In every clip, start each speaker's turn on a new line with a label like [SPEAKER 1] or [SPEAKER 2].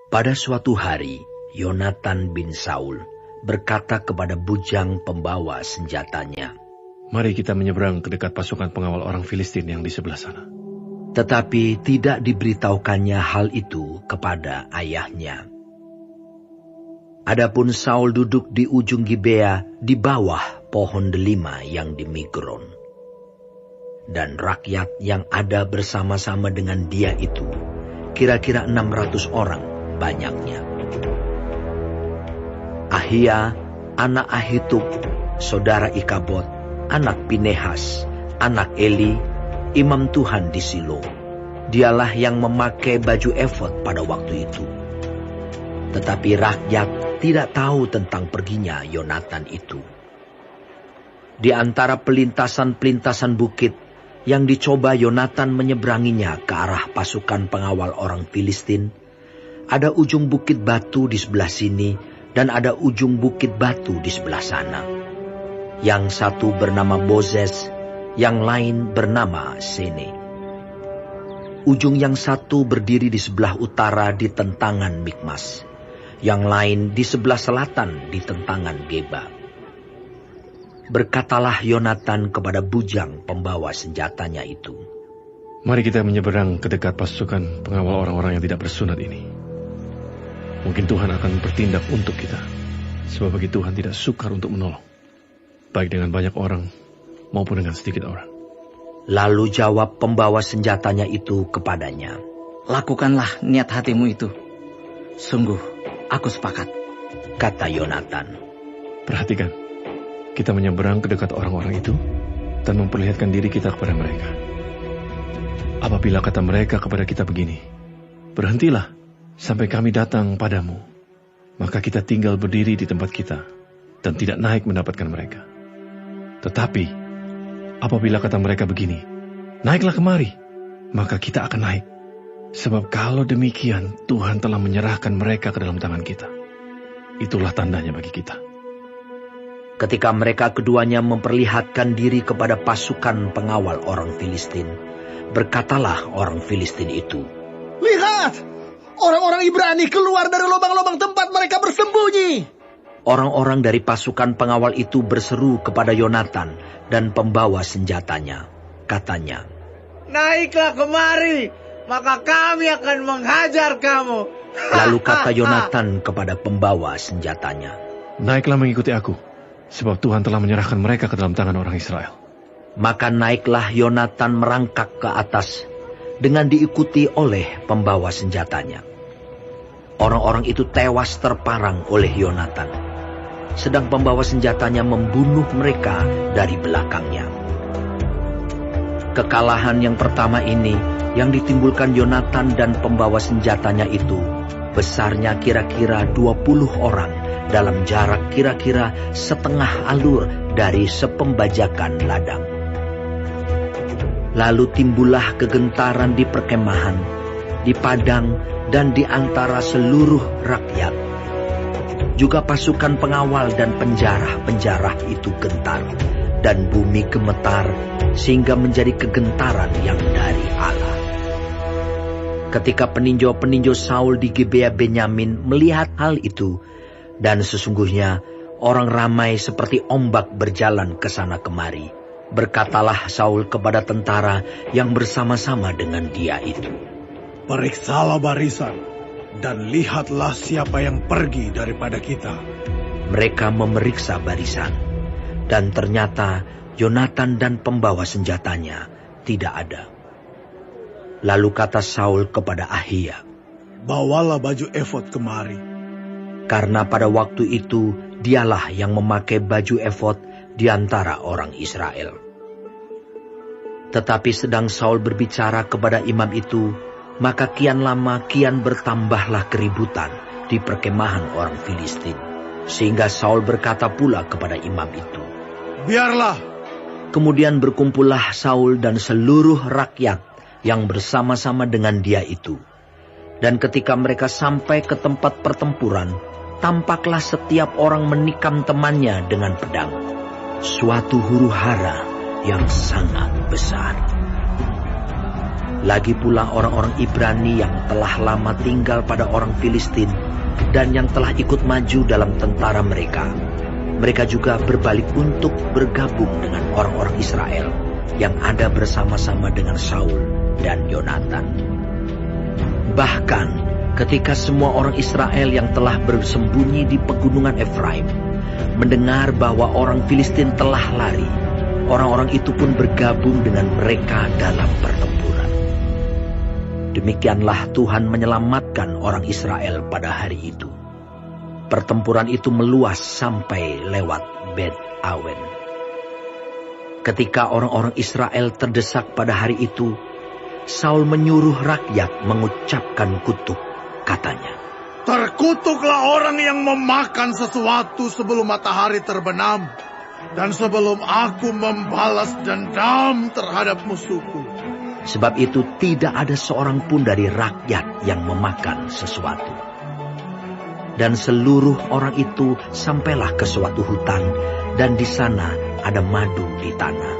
[SPEAKER 1] Pada suatu hari, Yonatan bin Saul berkata kepada bujang pembawa senjatanya,
[SPEAKER 2] "Mari kita menyeberang ke dekat pasukan pengawal orang Filistin yang di sebelah sana."
[SPEAKER 1] Tetapi tidak diberitahukannya hal itu kepada ayahnya. Adapun Saul duduk di ujung Gibea di bawah pohon delima yang di Migron. Dan rakyat yang ada bersama-sama dengan dia itu kira-kira 600 orang banyaknya. Ahia, anak Ahitub, saudara Ikabod, anak Pinehas, anak Eli, imam Tuhan di Silo. Dialah yang memakai baju efod pada waktu itu. Tetapi rakyat tidak tahu tentang perginya Yonatan itu. Di antara pelintasan-pelintasan bukit yang dicoba Yonatan menyeberanginya ke arah pasukan pengawal orang Filistin, ada ujung bukit batu di sebelah sini dan ada ujung bukit batu di sebelah sana. Yang satu bernama Bozez, yang lain bernama Sene. Ujung yang satu berdiri di sebelah utara di tentangan Mikmas, yang lain di sebelah selatan di tentangan Geba. Berkatalah Yonatan kepada bujang pembawa senjatanya itu,
[SPEAKER 2] "Mari kita menyeberang ke dekat pasukan pengawal orang-orang yang tidak bersunat ini. Mungkin Tuhan akan bertindak untuk kita, sebab bagi Tuhan tidak sukar untuk menolong, baik dengan banyak orang maupun dengan sedikit orang."
[SPEAKER 1] Lalu jawab pembawa senjatanya itu kepadanya,
[SPEAKER 3] "Lakukanlah niat hatimu itu. Sungguh, aku sepakat,"
[SPEAKER 1] kata Yonatan.
[SPEAKER 2] "Perhatikan, kita menyeberang ke dekat orang-orang itu dan memperlihatkan diri kita kepada mereka. Apabila kata mereka kepada kita begini, 'Berhentilah sampai kami datang padamu,' maka kita tinggal berdiri di tempat kita dan tidak naik mendapatkan mereka. Tetapi apabila kata mereka begini, 'Naiklah kemari,' maka kita akan naik. Sebab kalau demikian, Tuhan telah menyerahkan mereka ke dalam tangan kita. Itulah tandanya bagi kita."
[SPEAKER 1] Ketika mereka keduanya memperlihatkan diri kepada pasukan pengawal orang Filistin, berkatalah orang Filistin itu,
[SPEAKER 4] "Lihat, orang-orang Ibrani keluar dari lubang-lubang tempat mereka bersembunyi."
[SPEAKER 1] Orang-orang dari pasukan pengawal itu berseru kepada Yonatan dan pembawa senjatanya. Katanya,
[SPEAKER 5] "Naiklah kemari, maka kami akan menghajar kamu."
[SPEAKER 1] Lalu kata Yonatan kepada pembawa senjatanya,
[SPEAKER 2] "Naiklah mengikuti aku, sebab Tuhan telah menyerahkan mereka ke dalam tangan orang Israel."
[SPEAKER 1] Maka naiklah Yonatan merangkak ke atas dengan diikuti oleh pembawa senjatanya. Orang-orang itu tewas terparang oleh Yonatan, sedang pembawa senjatanya membunuh mereka dari belakangnya. Kekalahan yang pertama ini yang ditimbulkan Yonatan dan pembawa senjatanya itu besarnya kira-kira 20 orang dalam jarak kira-kira setengah alur dari sepembajakan ladang. Lalu timbullah kegentaran di perkemahan, di padang, dan di antara seluruh rakyat. Juga pasukan pengawal dan penjarah-penjarah itu gentar, dan bumi gemetar, sehingga menjadi kegentaran yang dari Allah. Ketika peninjau-peninjau Saul di Gibea Benyamin melihat hal itu, dan sesungguhnya orang ramai seperti ombak berjalan ke sana kemari, berkatalah Saul kepada tentara yang bersama-sama dengan dia itu,
[SPEAKER 4] "Periksalah barisan, dan lihatlah siapa yang pergi daripada kita."
[SPEAKER 1] Mereka memeriksa barisan, dan ternyata Yonatan dan pembawa senjatanya tidak ada. Lalu kata Saul kepada Ahia,
[SPEAKER 4] "Bawalah baju efod kemari."
[SPEAKER 1] Karena pada waktu itu dialah yang memakai baju efod di antara orang Israel. Tetapi sedang Saul berbicara kepada imam itu, maka kian lama kian bertambahlah keributan di perkemahan orang Filistin. Sehingga Saul berkata pula kepada imam itu,
[SPEAKER 4] "Biarlah."
[SPEAKER 1] Kemudian berkumpullah Saul dan seluruh rakyat yang bersama-sama dengan dia itu. Dan ketika mereka sampai ke tempat pertempuran, tampaklah setiap orang menikam temannya dengan pedang. Suatu huru-hara yang sangat besar. Lagi pula orang-orang Ibrani yang telah lama tinggal pada orang Filistin dan yang telah ikut maju dalam tentara mereka. Mereka juga berbalik untuk bergabung dengan orang-orang Israel yang ada bersama-sama dengan Saul dan Yonatan. Bahkan ketika semua orang Israel yang telah bersembunyi di pegunungan Efraim mendengar bahwa orang Filistin telah lari, orang-orang itu pun bergabung dengan mereka dalam pertempuran. Demikianlah Tuhan menyelamatkan orang Israel pada hari itu. Pertempuran itu meluas sampai lewat Bet Awen. Ketika orang-orang Israel terdesak pada hari itu, Saul menyuruh rakyat mengucapkan kutuk. Katanya,
[SPEAKER 4] Terkutuklah orang yang memakan sesuatu sebelum matahari terbenam, dan sebelum aku membalas dendam terhadap musuhku.
[SPEAKER 1] sebab itu tidak ada seorang pun dari rakyat yang memakan sesuatu. Dan seluruh orang itu sampailah ke suatu hutan, dan di sana ada madu di tanah.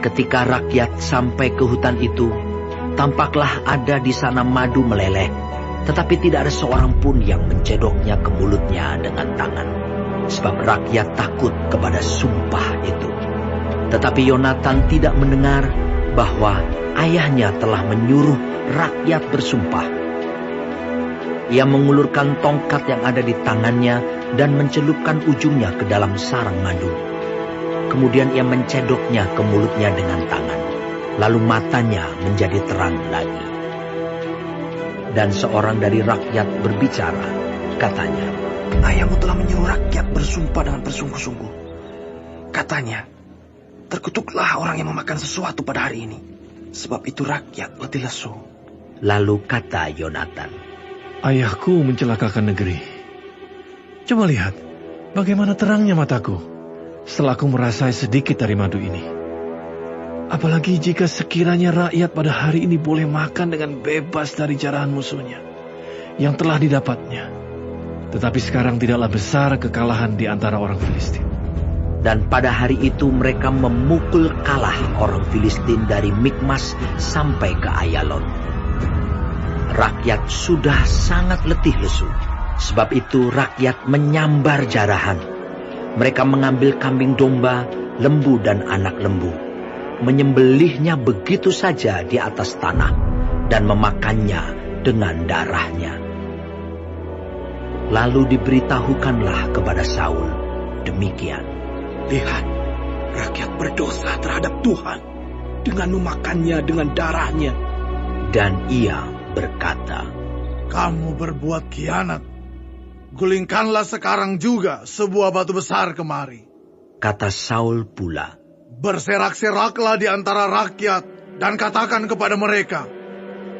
[SPEAKER 1] Ketika rakyat sampai ke hutan itu, tampaklah ada di sana madu meleleh, tetapi tidak ada seorang pun yang mencedoknya ke mulutnya dengan tangan, sebab rakyat takut kepada sumpah itu. Tetapi Yonatan tidak mendengar bahwa ayahnya telah menyuruh rakyat bersumpah. Ia mengulurkan tongkat yang ada di tangannya dan mencelupkan ujungnya ke dalam sarang madu. Kemudian ia mencedoknya ke mulutnya dengan tangan. Lalu matanya menjadi terang lagi. Dan seorang dari rakyat berbicara, katanya,
[SPEAKER 6] Ayahmu telah menyuruh rakyat bersumpah dengan bersungguh-sungguh. Katanya, terkutuklah orang yang memakan sesuatu pada hari ini, sebab itu rakyat letih lesu.
[SPEAKER 1] Lalu kata Yonatan,
[SPEAKER 2] Ayahku mencelakakan negeri. Coba lihat, bagaimana terangnya mataku setelah aku merasai sedikit dari madu ini. Apalagi jika sekiranya rakyat pada hari ini boleh makan dengan bebas dari jarahan musuhnya yang telah didapatnya. Tetapi sekarang tidaklah besar kekalahan di antara orang Filistin.
[SPEAKER 1] Dan pada hari itu mereka memukul kalah orang Filistin dari Mikmas sampai ke Ayalon. Rakyat sudah sangat letih lesu. Sebab itu rakyat menyambar jarahan. Mereka mengambil kambing domba, lembu dan anak lembu, menyembelihnya begitu saja di atas tanah, dan memakannya dengan darahnya. Lalu diberitahukanlah kepada Saul demikian.
[SPEAKER 6] Lihat, rakyat berdosa terhadap Tuhan dengan memakannya dengan darahnya.
[SPEAKER 1] Dan ia berkata,
[SPEAKER 4] Kamu berbuat khianat. Gulingkanlah sekarang juga sebuah batu besar kemari.
[SPEAKER 1] Kata Saul pula,
[SPEAKER 4] Berserak-seraklah di antara rakyat dan katakan kepada mereka,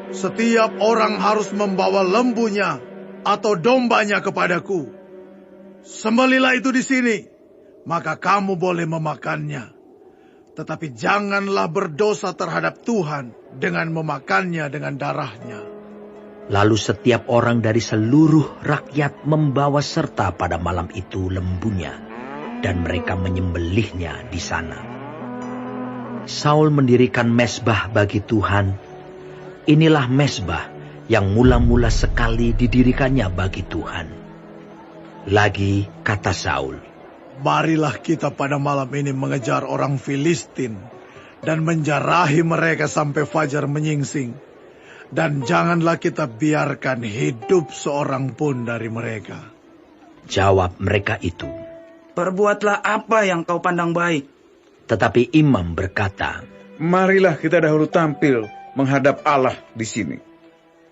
[SPEAKER 4] setiap orang harus membawa lembunya atau dombanya kepadaku. Sembelilah itu di sini, maka kamu boleh memakannya. Tetapi janganlah berdosa terhadap Tuhan dengan memakannya dengan darahnya.
[SPEAKER 1] Lalu setiap orang dari seluruh rakyat membawa serta pada malam itu lembunya, dan mereka menyembelihnya di sana. Saul mendirikan mezbah bagi Tuhan. Inilah mezbah yang mula-mula sekali didirikannya bagi Tuhan. Lagi kata Saul,
[SPEAKER 4] Marilah kita pada malam ini mengejar orang Filistin dan menjarahi mereka sampai fajar menyingsing. Dan janganlah kita biarkan hidup seorang pun dari mereka.
[SPEAKER 1] Jawab mereka itu.
[SPEAKER 7] Perbuatlah apa yang kau pandang baik.
[SPEAKER 1] Tetapi imam berkata,
[SPEAKER 8] Marilah kita dahulu tampil menghadap Allah di sini.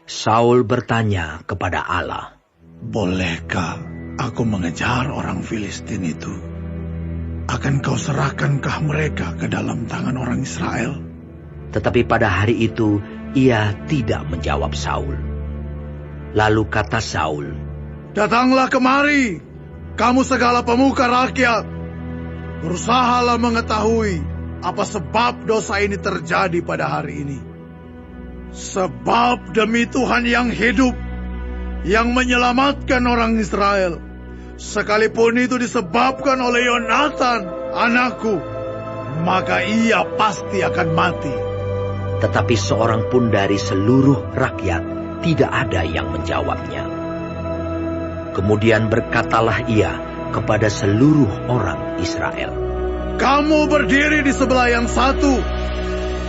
[SPEAKER 1] Saul bertanya kepada Allah,
[SPEAKER 4] Bolehkah aku mengejar orang Filistin itu? Akan kau serahkankah mereka ke dalam tangan orang Israel?
[SPEAKER 1] Tetapi pada hari itu ia tidak menjawab Saul. Lalu kata Saul,
[SPEAKER 4] Datanglah kemari, kamu segala pemuka rakyat. Berusahalah mengetahui apa sebab dosa ini terjadi pada hari ini. Sebab demi Tuhan yang hidup, yang menyelamatkan orang Israel, sekalipun itu disebabkan oleh Yonatan, anakku, maka ia pasti akan mati.
[SPEAKER 1] tetapi seorang pun dari seluruh rakyat tidak ada yang menjawabnya. Kemudian berkatalah ia kepada seluruh orang Israel,
[SPEAKER 4] "Kamu berdiri di sebelah yang satu,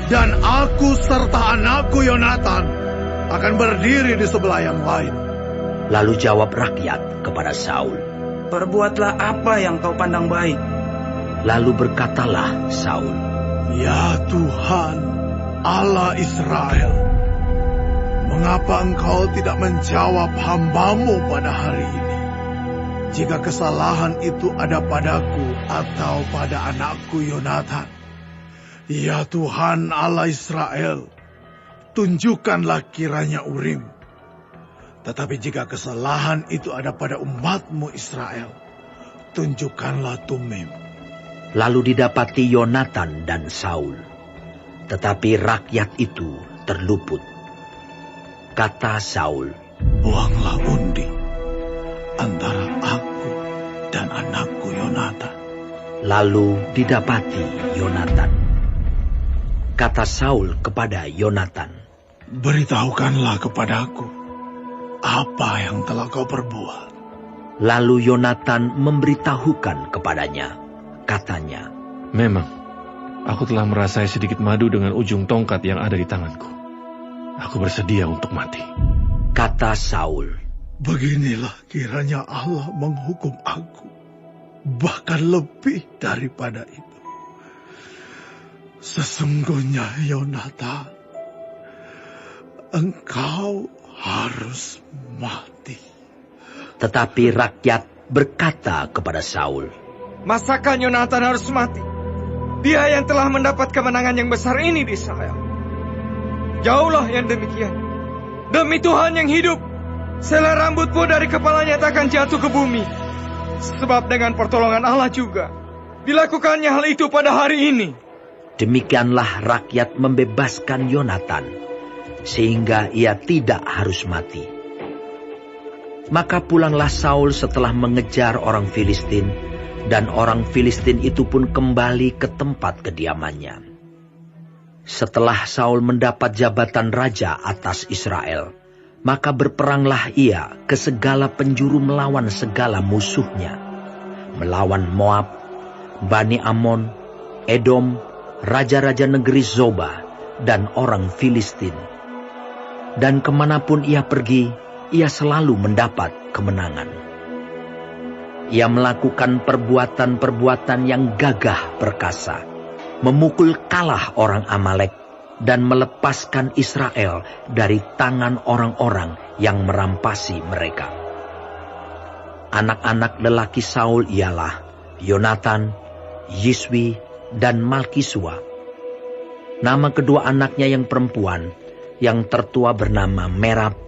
[SPEAKER 4] dan aku serta anakku Yonatan akan berdiri di sebelah yang lain."
[SPEAKER 1] Lalu jawab rakyat kepada Saul,
[SPEAKER 7] Perbuatlah apa yang kau pandang baik.
[SPEAKER 1] lalu berkatalah Saul,
[SPEAKER 4] "Ya Tuhan, Allah Israel, mengapa engkau tidak menjawab hamba-Mu pada hari ini? Jika kesalahan itu ada padaku atau pada anakku Yonatan, ya Tuhan Allah Israel, tunjukkanlah kiranya Urim. Tetapi jika kesalahan itu ada pada umat-Mu Israel, tunjukkanlah Tumim."
[SPEAKER 1] Lalu didapati Yonatan dan Saul, tetapi rakyat itu terluput. Kata Saul,
[SPEAKER 4] "Buanglah undi antara aku dan anakku Yonatan."
[SPEAKER 1] Lalu didapati Yonatan. Kata Saul kepada Yonatan,
[SPEAKER 4] "Beritahukanlah kepadaku apa yang telah kau perbuat."
[SPEAKER 1] Lalu Yonatan memberitahukan kepadanya. Katanya,
[SPEAKER 2] Memang, aku telah merasai sedikit madu dengan ujung tongkat yang ada di tanganku. Aku bersedia untuk mati.
[SPEAKER 1] kata Saul,
[SPEAKER 4] "Beginilah kiranya Allah menghukum aku, bahkan lebih daripada itu. Sesungguhnya Yonatan, engkau harus mati."
[SPEAKER 1] Tetapi rakyat berkata kepada Saul,
[SPEAKER 9] Masakan Yonatan harus mati? Dia yang telah mendapat kemenangan yang besar ini di Israel. Jauhlah yang demikian. Demi Tuhan yang hidup, selai rambutmu dari kepalanya takkan jatuh ke bumi. Sebab dengan pertolongan Allah juga dilakukannya hal itu pada hari ini.
[SPEAKER 1] Demikianlah rakyat membebaskan Yonatan, sehingga ia tidak harus mati. Maka pulanglah Saul setelah mengejar orang Filistin, dan orang Filistin itu pun kembali ke tempat kediamannya. Setelah Saul mendapat jabatan raja atas Israel, maka berperanglah ia ke segala penjuru melawan segala musuhnya, melawan Moab, Bani Amon, Edom, raja-raja negeri Zoba, dan orang Filistin. Dan kemanapun ia pergi, ia selalu mendapat kemenangan. Ia melakukan perbuatan-perbuatan yang gagah perkasa, memukul kalah orang Amalek, dan melepaskan Israel dari tangan orang-orang yang merampasi mereka. Anak-anak lelaki Saul ialah Yonatan, Yiswi, dan Malkisua. Nama kedua anaknya yang perempuan, yang tertua bernama Merab,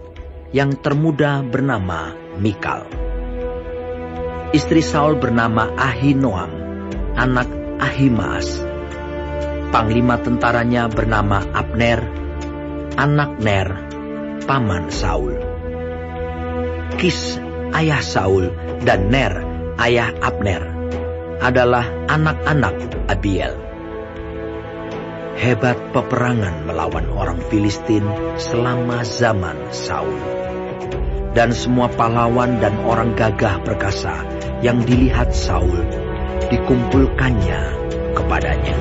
[SPEAKER 1] yang termuda bernama Mikal. Istri Saul bernama Ahinoam, anak Ahimaas. Panglima tentaranya bernama Abner, anak Ner, paman Saul. Kis, ayah Saul, dan Ner, ayah Abner, adalah anak-anak Abiel. Hebat peperangan melawan orang Filistin selama zaman Saul. Dan semua pahlawan dan orang gagah perkasa yang dilihat Saul, dikumpulkannya kepadanya.